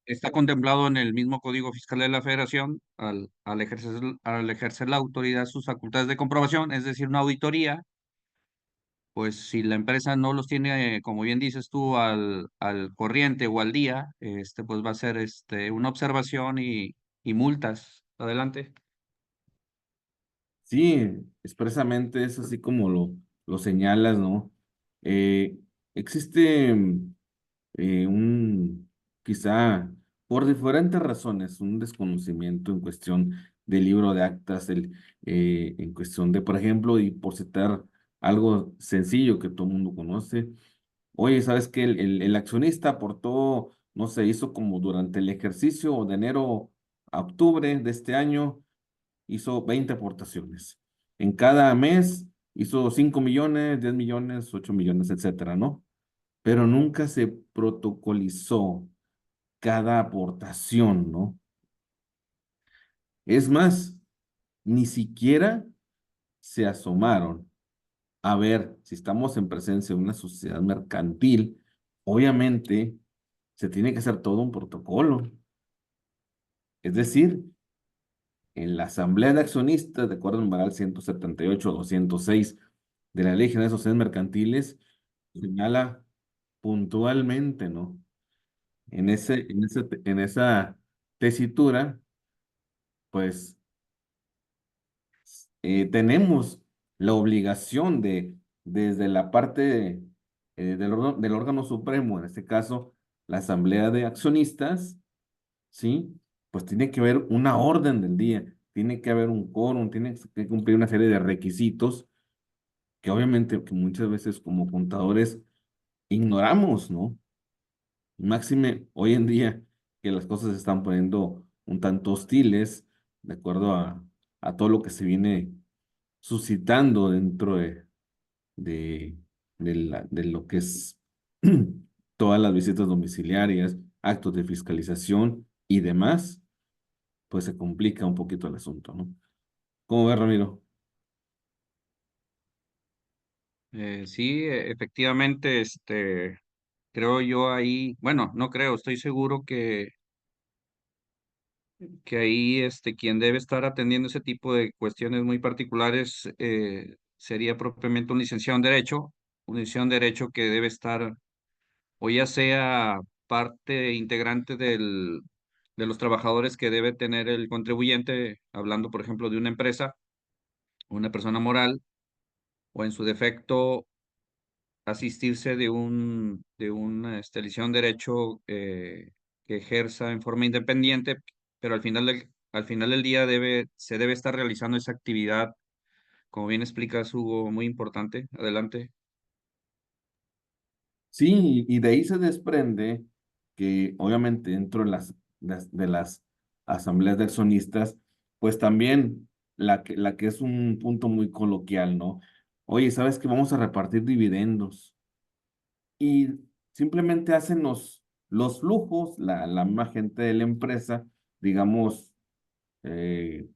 Está contemplado en el mismo Código Fiscal de la Federación al ejercer la autoridad sus facultades de comprobación, es decir, una auditoría. Pues si la empresa no los tiene, como bien dices tú, al corriente o al día, pues va a ser una observación y multas. Adelante. Sí, expresamente es así como lo señalas, ¿no? Eh, existe un, quizá por diferentes razones, un desconocimiento en cuestión del libro de actas, en cuestión de, por ejemplo, y por citar algo sencillo que todo el mundo conoce, oye, ¿sabes qué? El accionista aportó, no sé, hizo como durante el ejercicio de enero a octubre de este año hizo 20 aportaciones. En cada mes hizo 5 millones, 10 millones, 8 millones, etcétera, ¿no? Pero nunca se protocolizó cada aportación, ¿no? Es más, ni siquiera se asomaron a ver si estamos en presencia de una sociedad mercantil. Obviamente, se tiene que hacer todo un protocolo. Es decir, en la Asamblea de Accionistas, de acuerdo al numeral 178-206 de la Ley General de Sociedades Mercantiles, señala puntualmente, ¿no? En esa tesitura, pues tenemos la obligación desde la parte del órgano supremo, en este caso, la Asamblea de Accionistas, ¿sí? Pues tiene que haber una orden del día, tiene que haber un quórum, tiene que cumplir una serie de requisitos que obviamente que muchas veces como contadores ignoramos, ¿no? Máxime hoy en día que las cosas se están poniendo un tanto hostiles de acuerdo a todo lo que se viene suscitando dentro de, de lo que es todas las visitas domiciliarias, actos de fiscalización y demás, pues se complica un poquito el asunto, ¿no? ¿Cómo ves, Ramiro? Sí, efectivamente, creo yo ahí, bueno, no creo, estoy seguro que ahí quien debe estar atendiendo ese tipo de cuestiones muy particulares sería propiamente un licenciado en Derecho que debe estar, o ya sea parte integrante de los trabajadores que debe tener el contribuyente, hablando, por ejemplo, de una empresa, una persona moral, o en su defecto asistirse de una licenciado en Derecho que ejerza en forma independiente, pero al final del día se debe estar realizando esa actividad, como bien explicas, Hugo, muy importante. Adelante. Sí, y de ahí se desprende que obviamente dentro de las asambleas de accionistas, pues también la que es un punto muy coloquial, ¿no? Oye, ¿sabes que vamos a repartir dividendos? Y simplemente hacen los flujos, la misma gente de la empresa, digamos, eh,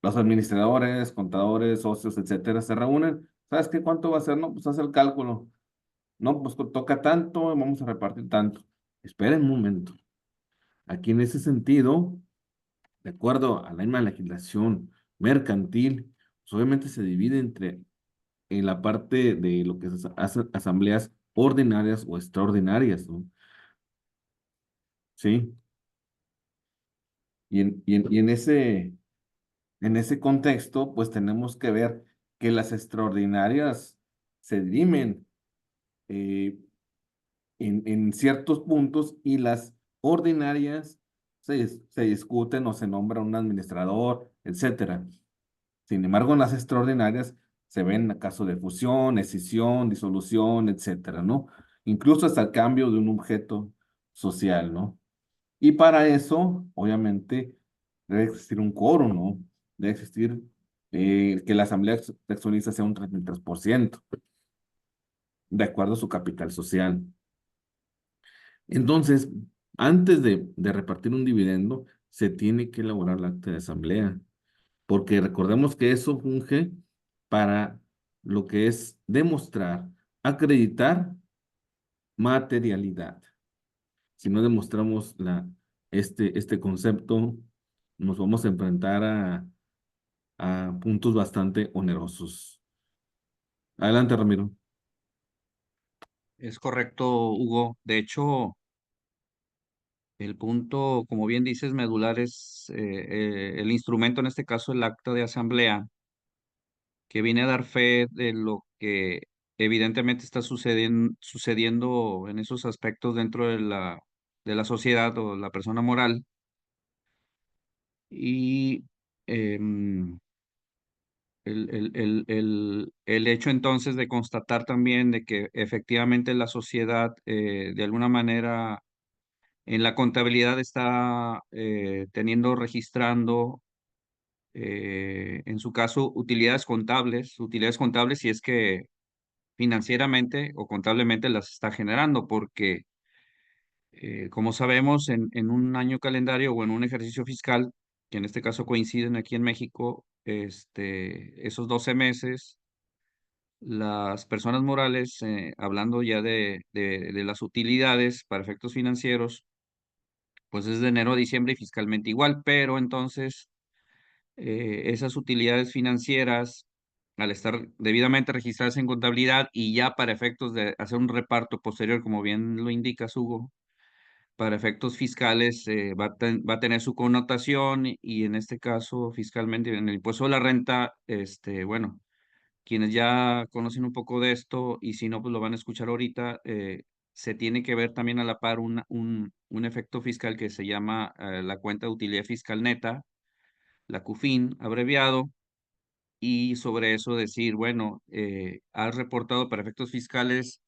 los administradores, contadores, socios, etcétera, se reúnen. ¿Sabes qué? ¿Cuánto va a ser? No, pues hace el cálculo. No, pues toca tanto, vamos a repartir tanto. Esperen un momento. Aquí en ese sentido, de acuerdo a la misma legislación mercantil, pues obviamente se divide en la parte de lo que es asambleas ordinarias o extraordinarias, ¿no? Sí. Y en ese contexto, pues tenemos que ver que las extraordinarias se dirimen eh, en ciertos puntos y las ordinarias se discuten o se nombra un administrador, etcétera. Sin embargo, en las extraordinarias se ven casos de fusión, escisión, disolución, etcétera, ¿no? Incluso hasta el cambio de un objeto social, ¿no? Y para eso, obviamente, debe existir un quórum, ¿no? Debe existir que la asamblea de accionistas sea un 33% de acuerdo a su capital social. Entonces, antes de repartir un dividendo, se tiene que elaborar el acta de asamblea, porque recordemos que eso funge para lo que es demostrar, acreditar materialidad. si no demostramos este concepto, nos vamos a enfrentar a puntos bastante onerosos. Adelante, Ramiro. Es correcto, Hugo. De hecho, el punto, como bien dices, medular es el instrumento, en este caso el acta de asamblea, que viene a dar fe de lo que evidentemente está sucediendo en esos aspectos dentro de la sociedad o la persona moral. Y em, el hecho entonces de constatar también de que efectivamente la sociedad de alguna manera en la contabilidad está registrando en su caso utilidades contables si es que financieramente o contablemente las está generando, porque como sabemos, en un año calendario o en un ejercicio fiscal, que en este caso coinciden aquí en México, esos 12 meses, las personas morales, hablando ya de las utilidades para efectos financieros, pues es de enero a diciembre y fiscalmente igual, pero entonces esas utilidades financieras, al estar debidamente registradas en contabilidad y ya para efectos de hacer un reparto posterior, como bien lo indica Hugo, para efectos fiscales va a tener su connotación y en este caso fiscalmente en el impuesto de la renta, bueno, quienes ya conocen un poco de esto y si no, pues lo van a escuchar ahorita, se tiene que ver también a la par un efecto fiscal que se llama la cuenta de utilidad fiscal neta, la CUFIN abreviado, y sobre eso decir, bueno, has reportado para efectos fiscales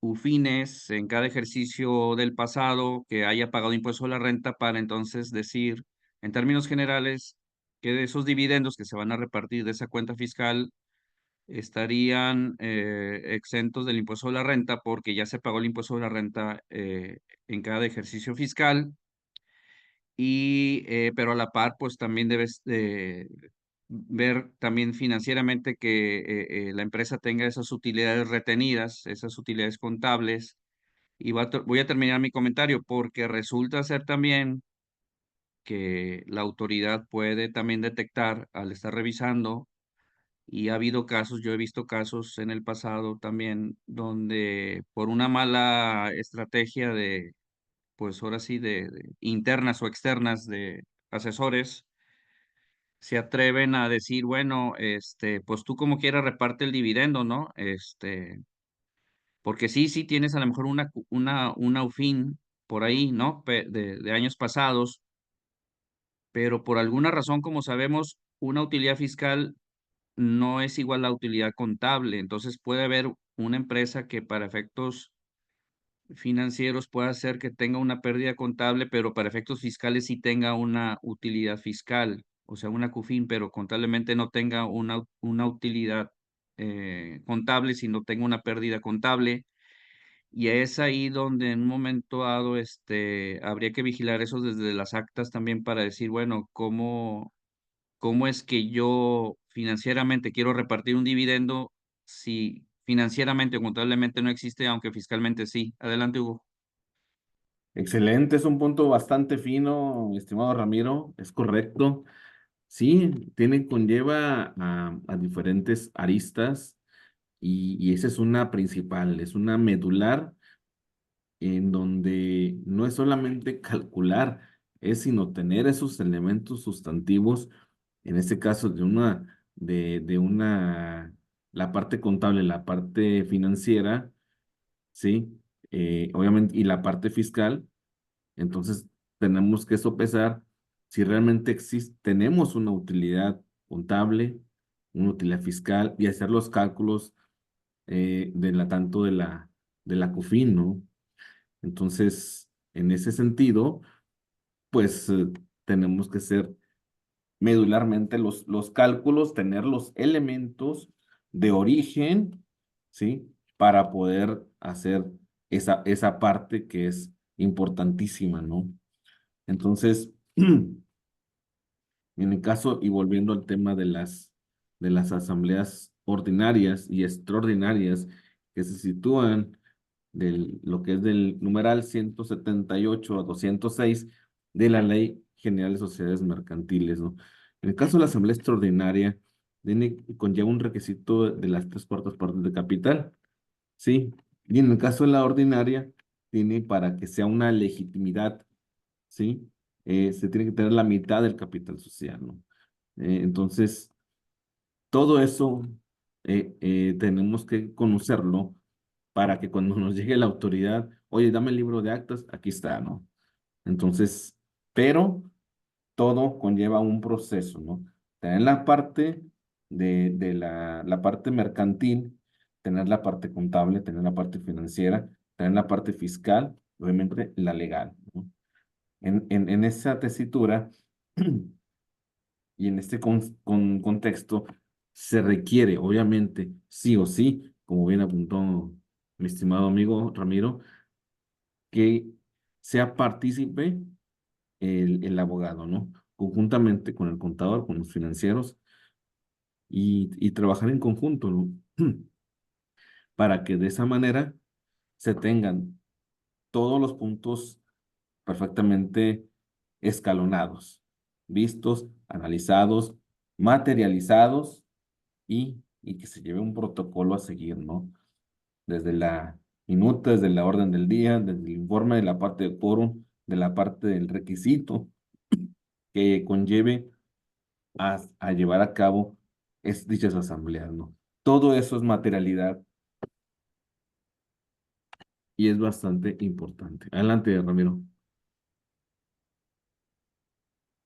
UFINES en cada ejercicio del pasado que haya pagado impuesto a la renta para entonces decir, en términos generales, que de esos dividendos que se van a repartir de esa cuenta fiscal estarían exentos del impuesto a la renta porque ya se pagó el impuesto a la renta en cada ejercicio fiscal y pero a la par pues también debes ver también financieramente que la empresa tenga esas utilidades retenidas, esas utilidades contables. Y voy a terminar mi comentario porque resulta ser también que la autoridad puede también detectar al estar revisando, y ha habido casos, yo he visto casos en el pasado también, donde por una mala estrategia pues ahora sí, de internas o externas de asesores, se atreven a decir, bueno, pues tú como quieras reparte el dividendo, ¿no? Porque sí tienes a lo mejor una UFIN por ahí, ¿no? De años pasados, pero por alguna razón, como sabemos, una utilidad fiscal no es igual a la utilidad contable. Entonces puede haber una empresa que para efectos financieros pueda hacer que tenga una pérdida contable, pero para efectos fiscales sí tenga una utilidad fiscal, o sea, una CUFIN, pero contablemente no tenga una utilidad contable, sino tenga una pérdida contable. Y es ahí donde en un momento dado habría que vigilar eso desde las actas también para decir, bueno, cómo es que yo financieramente quiero repartir un dividendo si financieramente o contablemente no existe, aunque fiscalmente sí. Adelante, Hugo. Excelente, es un punto bastante fino, estimado Ramiro, es correcto. Sí, conlleva a diferentes aristas y esa es una principal, es una medular en donde no es solamente calcular, es sino tener esos elementos sustantivos, en este caso la parte contable, la parte financiera, ¿sí? Obviamente, y la parte fiscal, entonces tenemos que sopesar si realmente tenemos una utilidad contable, una utilidad fiscal y hacer los cálculos tanto de la COFIN, ¿no? Entonces, en ese sentido, pues tenemos que hacer medularmente los cálculos, tener los elementos de origen, ¿sí? Para poder hacer esa parte que es importantísima, ¿no? Entonces, en el caso, y volviendo al tema de las asambleas ordinarias y extraordinarias que se sitúan lo que es del numeral 178 a 206 de la Ley General de Sociedades Mercantiles, ¿no? En el caso de la Asamblea Extraordinaria, conlleva un requisito de las tres cuartas partes de capital, ¿sí? Y en el caso de la ordinaria, tiene para que sea una legitimidad, ¿sí? Se tiene que tener la mitad del capital social, ¿no? Entonces, todo eso tenemos que conocerlo para que cuando nos llegue la autoridad, oye, dame el libro de actas, aquí está, ¿no? Entonces, pero todo conlleva un proceso, ¿no? Tener la parte de la parte mercantil, tener la parte contable, tener la parte financiera, tener la parte fiscal, obviamente la legal, ¿no? En esa tesitura y en este contexto se requiere, obviamente, sí o sí, como bien apuntó mi estimado amigo Ramiro, que sea partícipe el abogado, ¿no? Conjuntamente con el contador, con los financieros y trabajar en conjunto, ¿no? Para que de esa manera se tengan todos los puntos perfectamente escalonados, vistos, analizados, materializados y que se lleve un protocolo a seguir, ¿no? Desde la minuta, desde la orden del día, desde el informe de la parte de quórum, de la parte del requisito que conlleve a llevar a cabo dichas asambleas, ¿no? Todo eso es materialidad y es bastante importante. Adelante, Ramiro.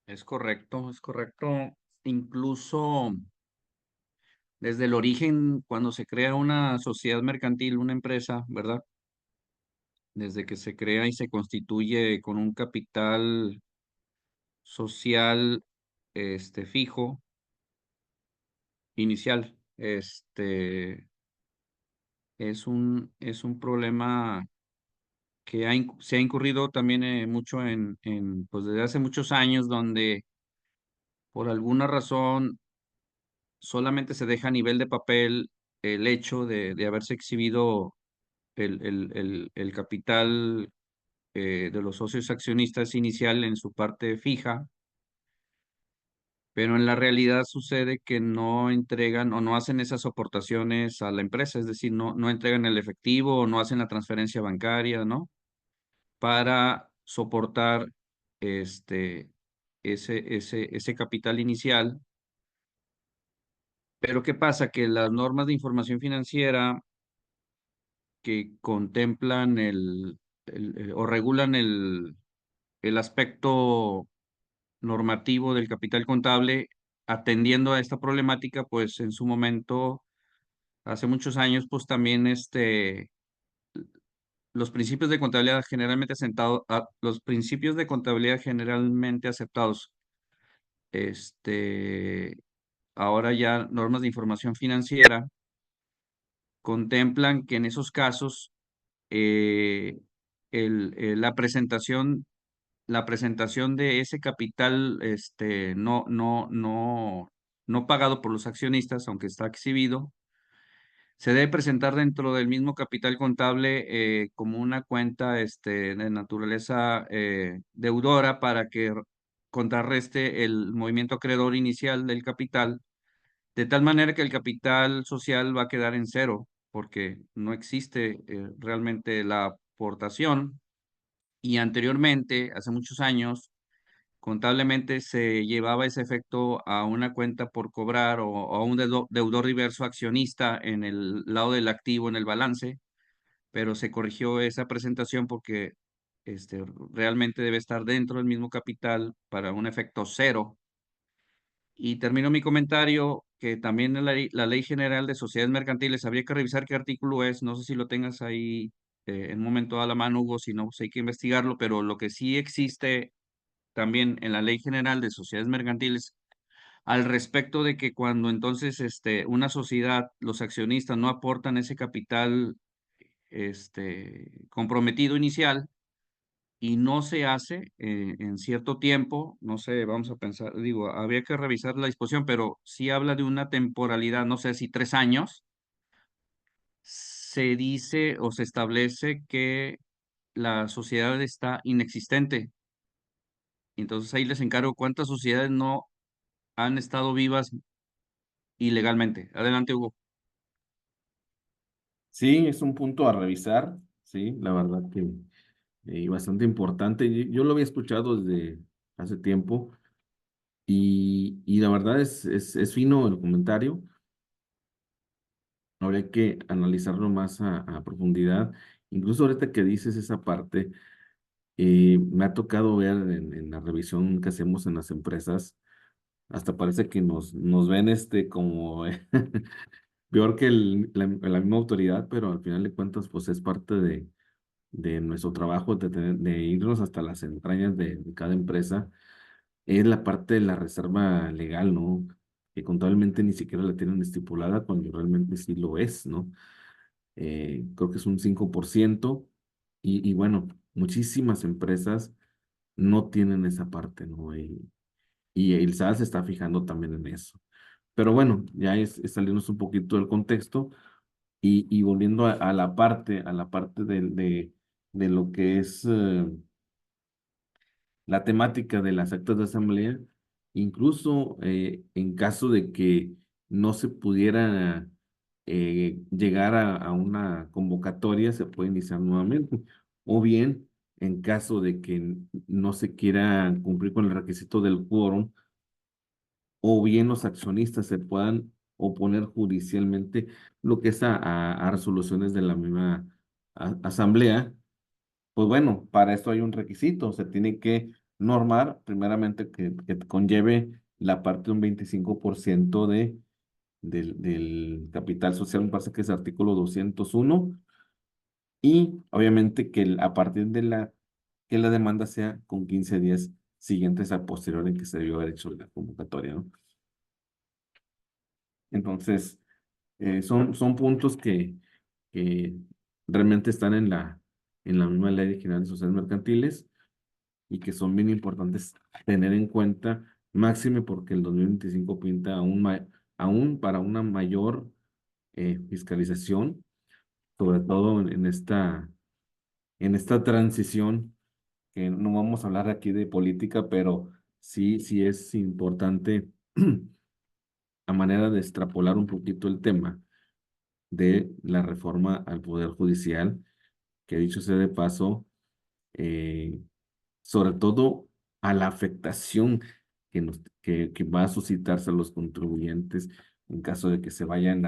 Es correcto, es correcto. Incluso desde el origen, cuando se crea una sociedad mercantil, una empresa, ¿verdad? Desde que se crea y se constituye con un capital social, fijo, inicial, es un problema que se ha incurrido también mucho pues desde hace muchos años, donde por alguna razón solamente se deja a nivel de papel el hecho de haberse exhibido el capital de los socios accionistas inicial en su parte fija, pero en la realidad sucede que no entregan o no hacen esas aportaciones a la empresa, es decir, no entregan el efectivo o no hacen la transferencia bancaria, ¿no? Para soportar este, ese capital inicial. Pero ¿qué pasa? Que las normas de información financiera que contemplan o regulan el aspecto normativo del capital contable, atendiendo a esta problemática, pues en su momento, hace muchos años, pues también los principios de contabilidad generalmente los principios de contabilidad generalmente aceptados, este, ahora ya normas de información financiera, contemplan que en esos casos eh, la presentación de ese capital no pagado por los accionistas, aunque está exhibido, se debe presentar dentro del mismo capital contable como una cuenta de naturaleza deudora para que contrarreste el movimiento acreedor inicial del capital, de tal manera que el capital social va a quedar en cero, porque no existe realmente la aportación. Y anteriormente, hace muchos años, contablemente se llevaba ese efecto a una cuenta por cobrar o a un deudor diverso accionista en el lado del activo en el balance, pero se corrigió esa presentación porque realmente debe estar dentro del mismo capital para un efecto cero. Y termino mi comentario que también la Ley General de Sociedades Mercantiles, habría que revisar qué artículo es, no sé si lo tengas ahí en un momento a la mano, Hugo, si no, pues hay que investigarlo, pero lo que sí existe también en la Ley General de Sociedades Mercantiles al respecto de que cuando entonces una sociedad, los accionistas no aportan ese capital comprometido inicial y no se hace en cierto tiempo, no sé, vamos a pensar, digo, habría que revisar la disposición, pero sí habla de una temporalidad, no sé si 3 años, se dice o se establece que la sociedad está inexistente. Entonces ahí les encargo cuántas sociedades no han estado vivas ilegalmente. Adelante, Hugo. Sí, es un punto a revisar, sí, la verdad que bastante importante. Yo lo había escuchado desde hace tiempo y la verdad es fino el comentario. Habría que analizarlo más a profundidad. Incluso ahorita que dices esa parte, me ha tocado ver en la revisión que hacemos en las empresas, hasta parece que nos ven como peor que la misma autoridad, pero al final de cuentas, pues es parte de nuestro trabajo, de irnos hasta las entrañas de cada empresa. Es la parte de la reserva legal, ¿no? Que contablemente ni siquiera la tienen estipulada cuando realmente sí lo es, ¿no? Creo que es un 5%, y bueno, muchísimas empresas no tienen esa parte, ¿no? Y el SAT se está fijando también en eso. Pero bueno, ya es salirnos un poquito del contexto y volviendo a la parte de lo que es la temática de las actas de asamblea, incluso en caso de que no se pudiera llegar a una convocatoria, se puede iniciar nuevamente. O bien, en caso de que no se quiera cumplir con el requisito del quórum, o bien los accionistas se puedan oponer judicialmente, lo que es a resoluciones de la misma asamblea. Pues bueno, para esto hay un requisito, se tiene que normar primeramente que conlleve la parte de un 25% del capital social, me parece que es artículo 201, y obviamente a partir que la demanda sea con 15 días siguientes a posterior en que se debió haber hecho la convocatoria, ¿no? Entonces, son puntos que realmente están en la misma ley general de sociedades mercantiles y que son bien importantes tener en cuenta, máxime porque el 2025 pinta aún para una mayor fiscalización, sobre todo en esta transición, que no vamos a hablar aquí de política, pero sí es importante a manera de extrapolar un poquito el tema de la reforma al Poder Judicial, que dicho sea de paso, eh, sobre todo a la afectación que va a suscitarse a los contribuyentes en caso de que se vayan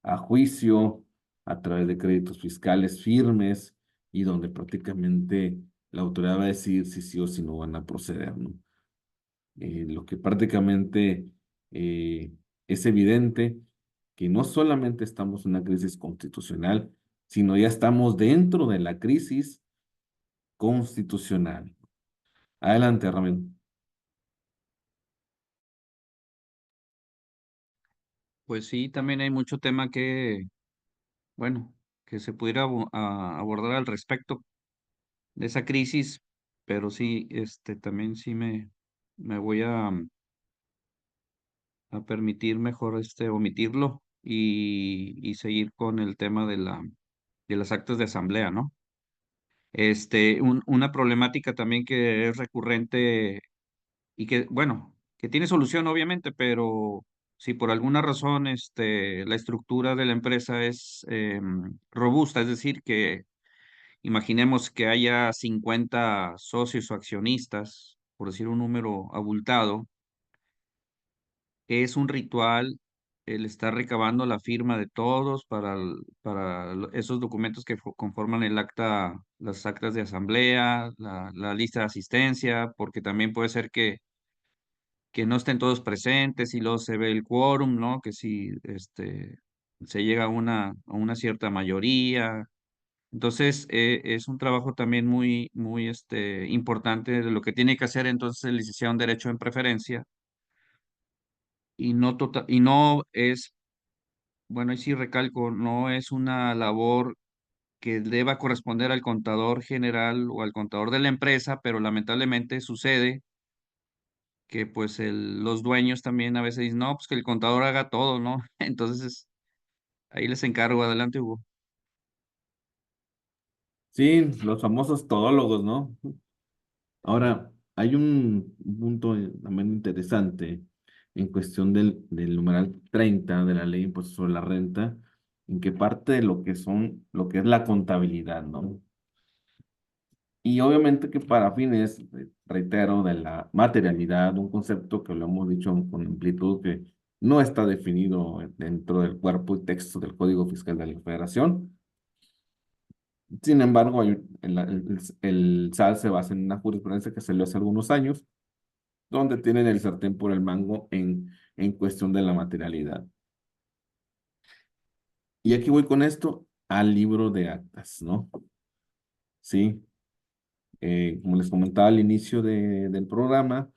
a juicio a través de créditos fiscales firmes y donde prácticamente la autoridad va a decir si sí o si no van a proceder, ¿no? Lo que prácticamente eh, es evidente que no solamente estamos en una crisis constitucional, sino ya estamos dentro de la crisis constitucional. Adelante, Ramiro. Pues sí, también hay mucho tema bueno, que se pudiera abordar al respecto de esa crisis, pero sí, también sí me voy a permitir mejor omitirlo y seguir con el tema de las actas de asamblea, ¿no? Una problemática también que es recurrente y que, bueno, que tiene solución obviamente, pero si por alguna razón la estructura de la empresa es robusta, es decir, que imaginemos que haya 50 socios o accionistas, por decir un número abultado, es un ritual el estar recabando la firma de todos para esos documentos que conforman el acta, las actas de asamblea, la lista de asistencia, porque también puede ser que no estén todos presentes y luego se ve el quórum, ¿no? Que si se llega a una cierta mayoría. Entonces, es un trabajo también muy importante de lo que tiene que hacer entonces el licenciado en Derecho en preferencia y no es, bueno, y sí recalco, no es una labor que deba corresponder al contador general o al contador de la empresa, pero lamentablemente sucede que pues los dueños también a veces dicen, no, pues que el contador haga todo, ¿no? Entonces, ahí les encargo, adelante, Hugo. Sí, los famosos todólogos, ¿no? Ahora, hay un punto también interesante en cuestión del numeral 30 de la ley de impuestos sobre la renta, en que parte de lo que es la contabilidad, ¿no? Y obviamente que para fines, reitero, de la materialidad, un concepto que lo hemos dicho con amplitud que no está definido dentro del cuerpo y texto del Código Fiscal de la Federación. Sin embargo, el SAT se basa en una jurisprudencia que salió hace algunos años, donde tienen el sartén por el mango en cuestión de la materialidad. Y aquí voy con esto al libro de actas, ¿no? Sí, como les comentaba al inicio del programa,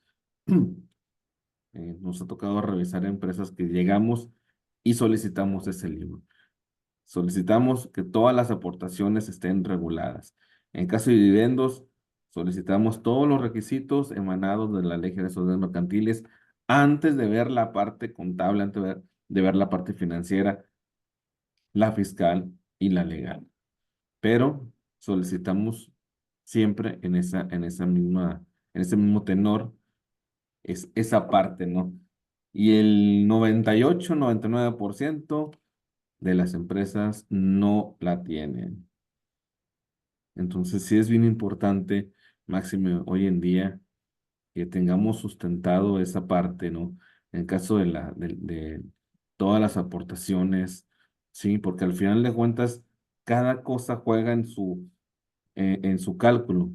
nos ha tocado revisar empresas que llegamos y solicitamos ese libro. Solicitamos que todas las aportaciones estén reguladas. En caso de dividendos, solicitamos todos los requisitos emanados de la Ley General de Sociedades Mercantiles antes de ver la parte contable, de ver la parte financiera, la fiscal y la legal. Pero solicitamos siempre en ese mismo tenor, es esa parte, ¿no? Y el 98-99% de las empresas no la tienen. Entonces, sí es bien importante, máximo hoy en día, que tengamos sustentado esa parte, ¿no? En caso de todas las aportaciones, sí, porque al final de cuentas, cada cosa juega en su cálculo,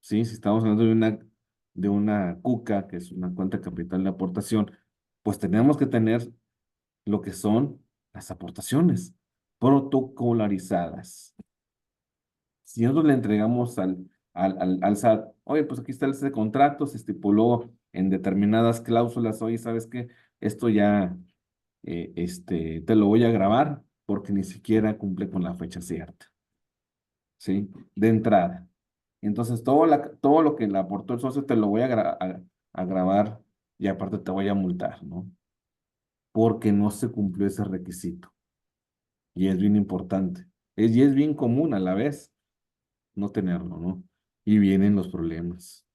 sí. Si estamos hablando de una CUCA, que es una cuenta capital de aportación, pues tenemos que tener lo que son las aportaciones protocolarizadas. Si nosotros le entregamos al SAT, oye, pues aquí está el de contrato, se estipuló en determinadas cláusulas, oye, ¿sabes qué? Esto ya, te lo voy a grabar porque ni siquiera cumple con la fecha cierta, ¿sí? De entrada. Entonces, todo lo que le aportó el socio te lo voy a grabar y aparte te voy a multar, ¿no? Porque no se cumplió ese requisito. Y es bien importante. Y es bien común a la vez no tenerlo, ¿no? Y vienen los problemas.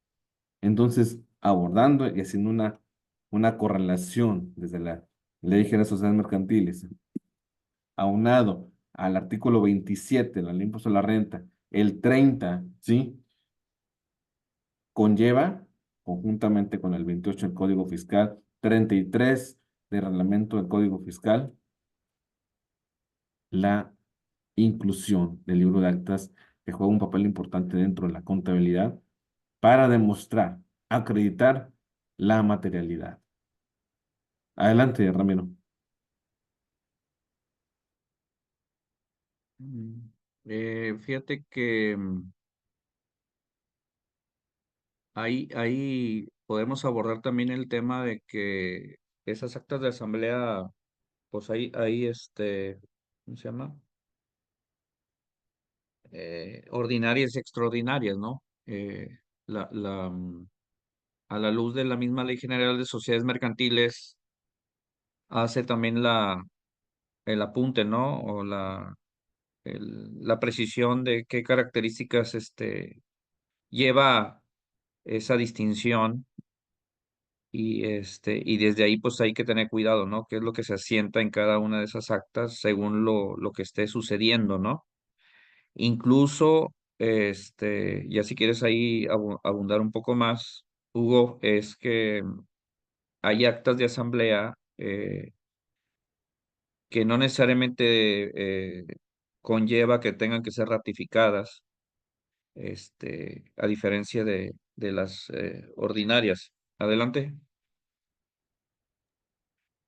Entonces, abordando y haciendo una correlación desde la Ley General de Sociedades Mercantiles, aunado al artículo 27 la Ley de Impuesto a la Renta, el 30, ¿sí? Conlleva, conjuntamente con el 28 del Código Fiscal, 33 del Reglamento del Código Fiscal, la inclusión del libro de actas que juega un papel importante dentro de la contabilidad para demostrar, acreditar la materialidad. Adelante, Ramiro. Mm. Fíjate que ahí podemos abordar también el tema de que esas actas de asamblea, pues ¿cómo se llama? Ordinarias y extraordinarias, ¿no? La, la, mm, a la luz de la misma Ley General de Sociedades Mercantiles, hace también el apunte, ¿no? O la precisión de qué características lleva esa distinción y desde ahí pues hay que tener cuidado, ¿no? Qué es lo que se asienta en cada una de esas actas según lo que esté sucediendo, ¿no? Incluso, ya si quieres ahí abundar un poco más, Hugo, es que hay actas de asamblea que no necesariamente conlleva que tengan que ser ratificadas, a diferencia de las ordinarias. Adelante.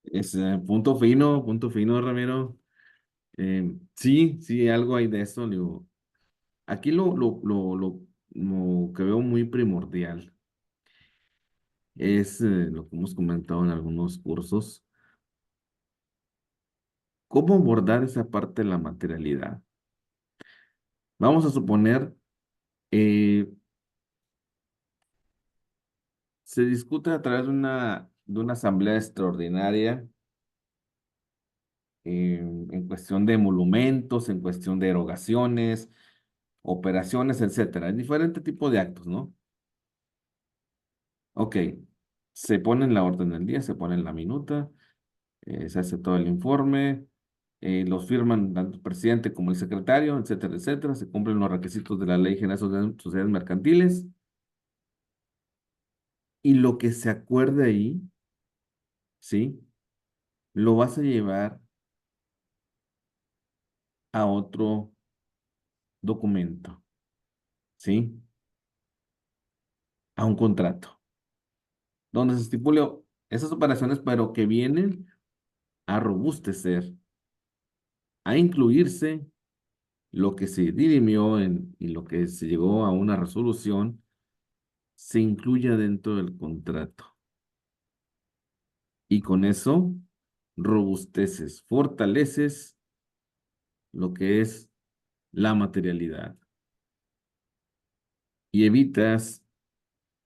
Es punto fino, Ramiro. Sí, sí, algo hay de eso. Digo, aquí lo que veo muy primordial es lo que hemos comentado en algunos cursos, cómo abordar esa parte de la materialidad. Vamos a suponer, eh, se discute a través de una asamblea extraordinaria en cuestión de emolumentos, en cuestión de erogaciones, operaciones, etcétera. Diferente tipo de actos, ¿no? Ok, se pone en la orden del día, se pone en la minuta, se hace todo el informe, los firman tanto el presidente como el secretario, etcétera, etcétera. Se cumplen los requisitos de la Ley General de Sociedades Mercantiles y lo que se acuerde ahí, ¿sí? Lo vas a llevar a otro documento, ¿sí? A un contrato, donde se estipule esas operaciones, pero que vienen a robustecer, a incluirse lo que se dirimió y lo que se llegó a una resolución, se incluya dentro del contrato. Y con eso robusteces, fortaleces lo que es la materialidad y evitas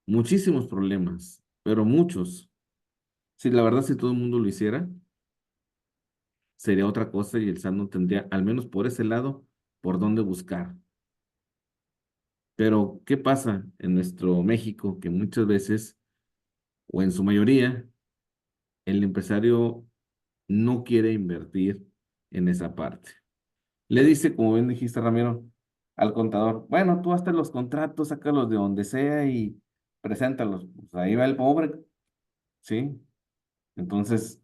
muchísimos problemas, pero muchos. Si la verdad, si todo el mundo lo hiciera, sería otra cosa y el SAT no tendría, al menos por ese lado, por dónde buscar. Pero, ¿qué pasa en nuestro México? Que muchas veces, o en su mayoría, el empresario no quiere invertir en esa parte. Le dice, como bien dijiste, Ramiro, al contador, bueno, tú hazte los contratos, sácalos de donde sea y preséntalos. Pues ahí va el pobre, ¿sí? Entonces,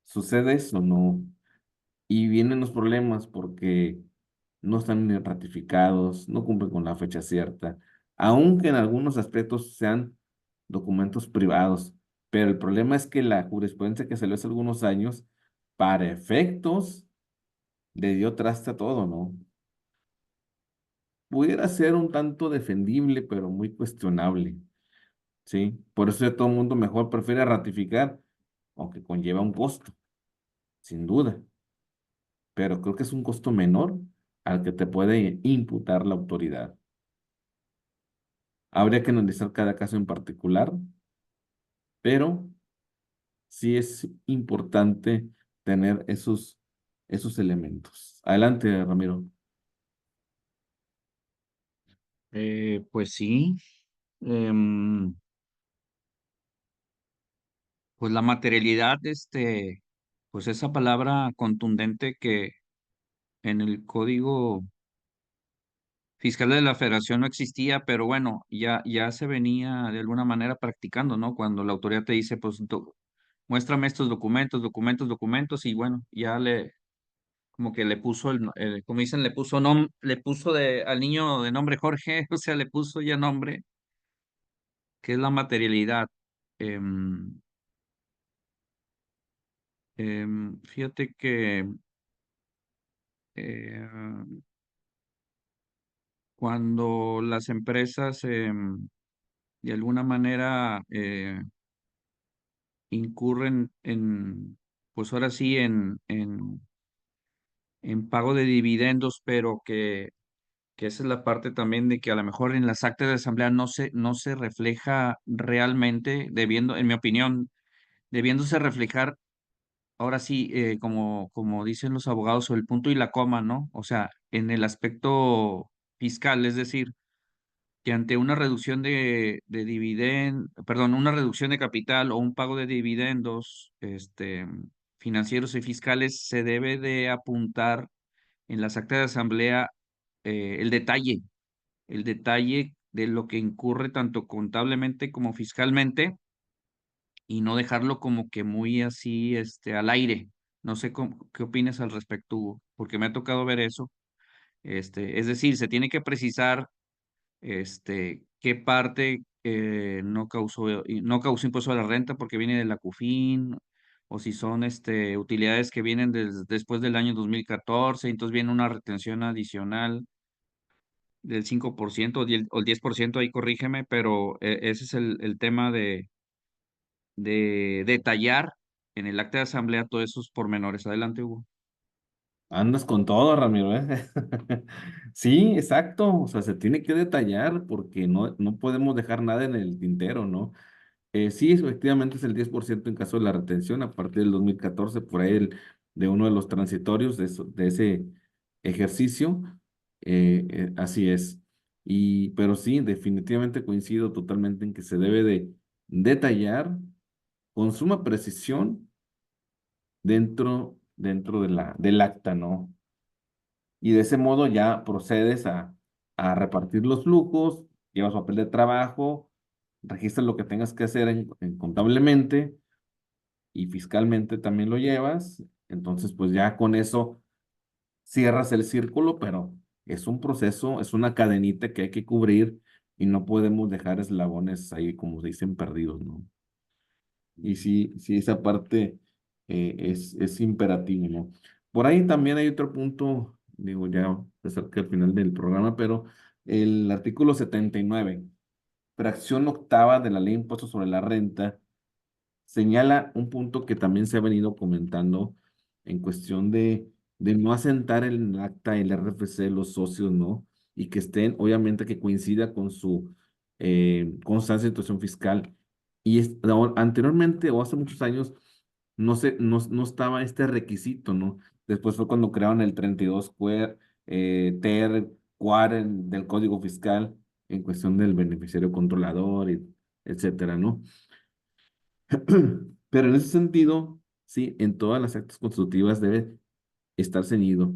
sucede eso, ¿no? Y vienen los problemas porque no están ni ratificados, no cumplen con la fecha cierta, aunque en algunos aspectos sean documentos privados. Pero el problema es que la jurisprudencia que salió hace algunos años, para efectos, le dio traste a todo, ¿no? Pudiera ser un tanto defendible, pero muy cuestionable, ¿sí? Por eso ya todo el mundo mejor prefiere ratificar, aunque conlleva un costo, sin duda, pero creo que es un costo menor al que te puede imputar la autoridad. Habría que analizar cada caso en particular, pero sí es importante tener esos elementos. Adelante, Ramiro. Pues sí, em, pues la materialidad, pues esa palabra contundente que en el Código Fiscal de la Federación no existía, pero bueno, ya se venía de alguna manera practicando, ¿no? Cuando la autoridad te dice, pues, muéstrame estos documentos, y bueno, como que le puso como dicen, le puso al niño de nombre Jorge, o sea, le puso ya nombre, que es la materialidad. Em, Fíjate que eh, cuando las empresas de alguna manera incurren pues ahora sí, en pago de dividendos, pero que esa es la parte también de que a lo mejor en las actas de asamblea no se refleja realmente, en mi opinión, debiéndose reflejar, ahora sí, como dicen los abogados, o el punto y la coma, ¿no? O sea, en el aspecto fiscal, es decir, que ante una reducción perdón, una reducción de capital o un pago de dividendos, financieros y fiscales, se debe de apuntar en las actas de asamblea el detalle de lo que incurre tanto contablemente como fiscalmente, y no dejarlo como que muy así, al aire. No sé qué opinas al respecto, Hugo, porque me ha tocado ver eso. Es decir, se tiene que precisar qué parte no causó impuesto a la renta porque viene de la CUFIN, o si son utilidades que vienen después del año 2014, entonces viene una retención adicional del 5% o el 10%, ahí corrígeme, pero ese es el tema de detallar en el acta de asamblea todos esos pormenores. Adelante, Hugo. Andas con todo, Ramiro, ¿eh? Sí, exacto. O sea, se tiene que detallar porque no podemos dejar nada en el tintero, ¿no? Sí, efectivamente es el 10% en caso de la retención a partir del 2014 por ahí de uno de los transitorios de ese ejercicio. Así es. Pero sí, definitivamente coincido totalmente en que se debe de detallar con suma precisión dentro del acta, ¿no? Y de ese modo ya procedes a repartir los flujos, llevas papel de trabajo, registras lo que tengas que hacer en contablemente y fiscalmente también lo llevas. Entonces, pues ya con eso cierras el círculo, pero es un proceso, es una cadenita que hay que cubrir y no podemos dejar eslabones ahí, como se dicen, perdidos, ¿no? Y sí, sí, esa parte es imperativo, ¿no? Por ahí también hay otro punto, digo, ya se acerca al final del programa, pero el artículo 79, fracción octava de la Ley de Impuestos sobre la Renta, señala un punto que también se ha venido comentando en cuestión de no asentar en el acta el RFC de los socios, ¿no? Y que estén, obviamente, que coincida con su constancia de situación fiscal. Anteriormente o hace muchos años no estaba este requisito, ¿no? Después fue cuando crearon el 32 TR, Quar del Código Fiscal en cuestión del beneficiario controlador, etcétera, ¿no? Pero en ese sentido, sí, en todas las actas constitutivas debe estar ceñido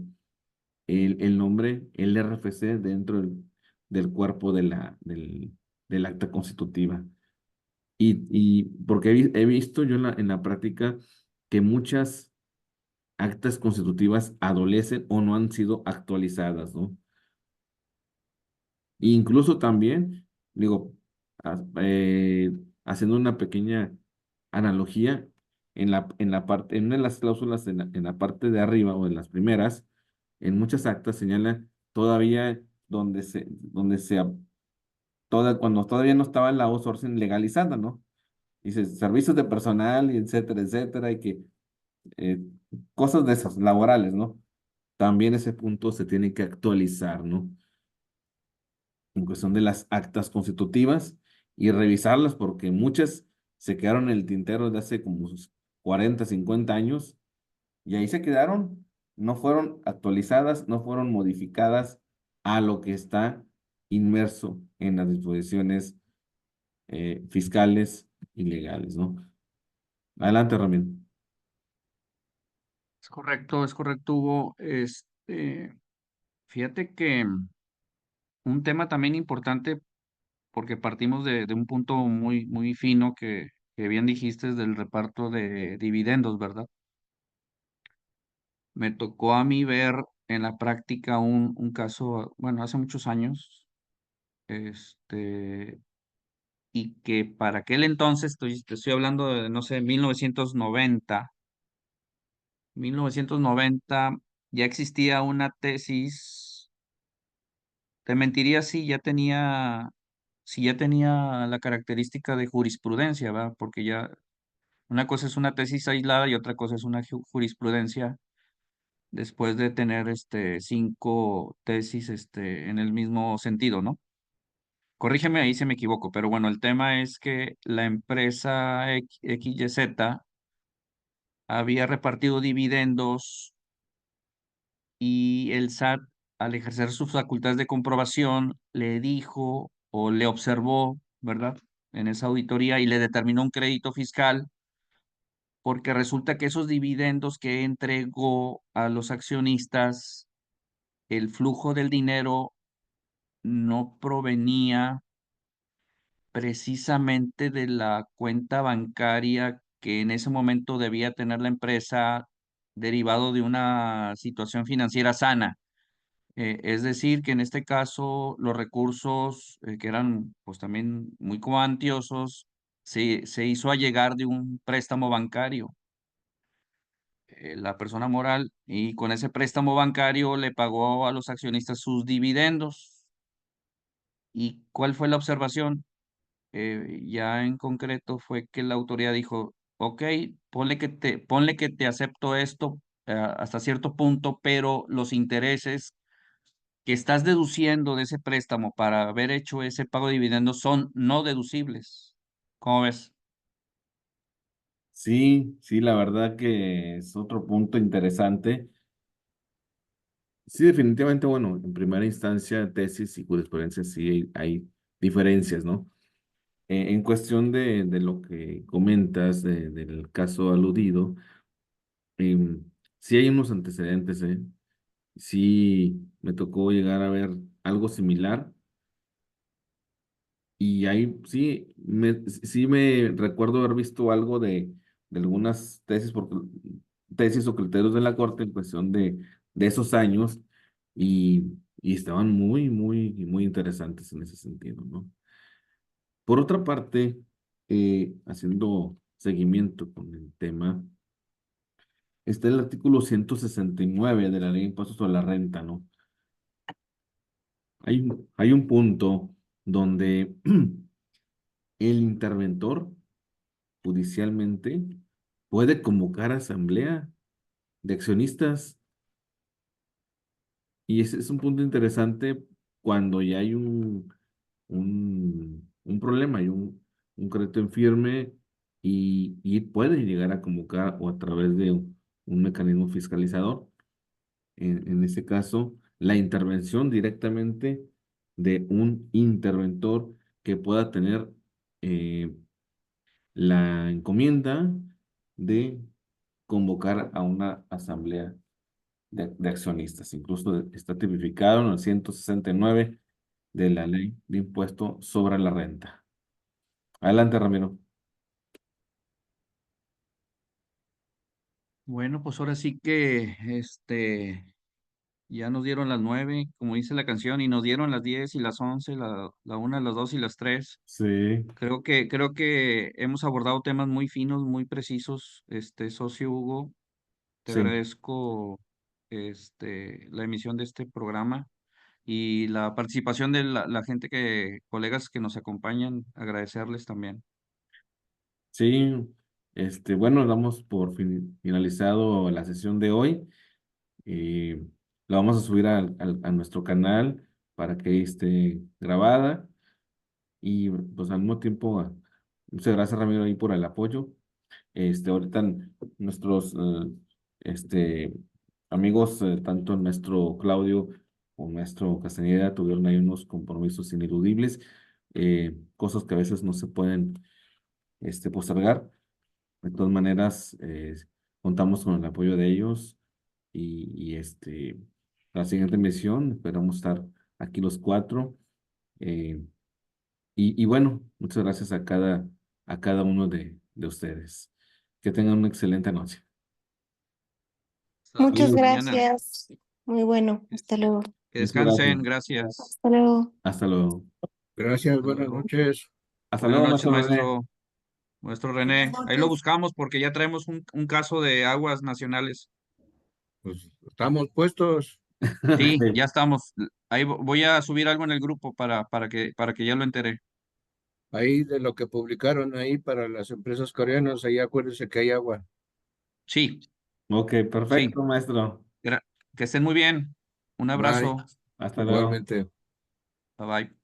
el nombre, el RFC dentro del cuerpo del acta constitutiva. Y porque he visto yo en la práctica que muchas actas constitutivas adolecen o no han sido actualizadas, ¿no? E incluso también, digo, haciendo una pequeña analogía, en una de las cláusulas en la parte de arriba o en las primeras, en muchas actas señala todavía cuando todavía no estaba la outsourcing legalizada, ¿no? Dice servicios de personal y etcétera, etcétera, y que eh, cosas de esas, laborales, ¿no? También ese punto se tiene que actualizar, ¿no? En cuestión de las actas constitutivas y revisarlas porque muchas se quedaron en el tintero de hace como sus 40, 50 años y ahí se quedaron, no fueron actualizadas, no fueron modificadas a lo que está inmerso en las disposiciones fiscales y legales, ¿no? Adelante, Ramiro. Es correcto, Hugo. Fíjate que un tema también importante, porque partimos de un punto muy, muy fino que bien dijiste del reparto de dividendos, ¿verdad? Me tocó a mí ver en la práctica un caso, bueno, hace muchos años, este, y que para aquel entonces, te estoy hablando de, no sé, 1990 ya existía una tesis, te mentiría si ya tenía la característica de jurisprudencia, ¿verdad? Porque ya una cosa es una tesis aislada y otra cosa es una jurisprudencia después de tener cinco tesis en el mismo sentido, ¿no? Corrígeme ahí si me equivoco, pero bueno, el tema es que la empresa XYZ había repartido dividendos y el SAT, al ejercer sus facultades de comprobación, le dijo o le observó, ¿verdad? En esa auditoría y le determinó un crédito fiscal porque resulta que esos dividendos que entregó a los accionistas, el flujo del dinero no provenía precisamente de la cuenta bancaria que en ese momento debía tener la empresa derivado de una situación financiera sana. Es decir, que en este caso los recursos que eran pues también muy cuantiosos se hizo allegar de un préstamo bancario, la persona moral, y con ese préstamo bancario le pagó a los accionistas sus dividendos. ¿Y cuál fue la observación? Ya en concreto fue que la autoridad dijo, ok, ponle que te acepto esto hasta cierto punto, pero los intereses que estás deduciendo de ese préstamo para haber hecho ese pago de dividendos son no deducibles. ¿Cómo ves? Sí, sí, la verdad que es otro punto interesante. Sí, definitivamente, bueno, en primera instancia, tesis y jurisprudencia sí hay diferencias, ¿no? En cuestión de lo que comentas del caso aludido, sí hay unos antecedentes, ¿eh? Sí me tocó llegar a ver algo similar y ahí sí me recuerdo haber visto algo de algunas tesis, tesis o criterios de la Corte en cuestión de esos años y estaban muy interesantes en ese sentido, ¿no? Por otra parte, haciendo seguimiento con el tema, está el artículo 169 de la Ley de Impuestos sobre la Renta, ¿no? Hay un punto donde el interventor judicialmente puede convocar asamblea de accionistas y ese es un punto interesante cuando ya hay un problema, hay un crédito en firme y puede llegar a convocar o a través de un mecanismo fiscalizador, en ese caso, la intervención directamente de un interventor que pueda tener eh, la encomienda de convocar a una asamblea de accionistas. Incluso está tipificado en el 169 de la ley de impuesto sobre la renta. Adelante, Ramiro. Bueno, pues ahora sí que ya nos dieron las 9, como dice la canción, y nos dieron las 10 y las 11, la 1, las 2 y las 3. Sí, Creo que hemos abordado temas muy finos, muy precisos, socio Hugo. Te sí, agradezco la emisión de este programa y la participación de la gente colegas que nos acompañan, agradecerles también. sí. Bueno, damos por finalizado la sesión de hoy. Eh, la vamos a subir a nuestro canal para que esté grabada. Y pues al mismo tiempo, muchas gracias Ramiro ahí por el apoyo. Ahorita nuestros amigos, tanto el maestro Claudio como el maestro Castañeda, tuvieron ahí unos compromisos ineludibles, cosas que a veces no se pueden postergar. De todas maneras, contamos con el apoyo de ellos y la siguiente misión, esperamos estar aquí los cuatro. eh, y bueno, muchas gracias a cada uno de ustedes. Que tengan una excelente noche. Hasta Muchas Saludos. mañana. gracias. Muy bueno. Hasta luego. Que Muchas gracias. descansen, gracias. Hasta luego. Hasta luego. Gracias, Hasta buenas luego. noches. Hasta Buenas luego, noches, maestro René. maestro René. Ahí lo buscamos porque ya traemos un caso de aguas nacionales. Pues estamos puestos Sí, ya Ok. estamos. Ahí voy a subir algo en el grupo para que ya lo enteré. ahí de lo que publicaron ahí para las empresas coreanas. Ahí acuérdense que hay agua. Sí, Ok, sí. perfecto, maestro. Que estén muy bien. Un Bye, abrazo. Hasta luego. igualmente. Bye bye.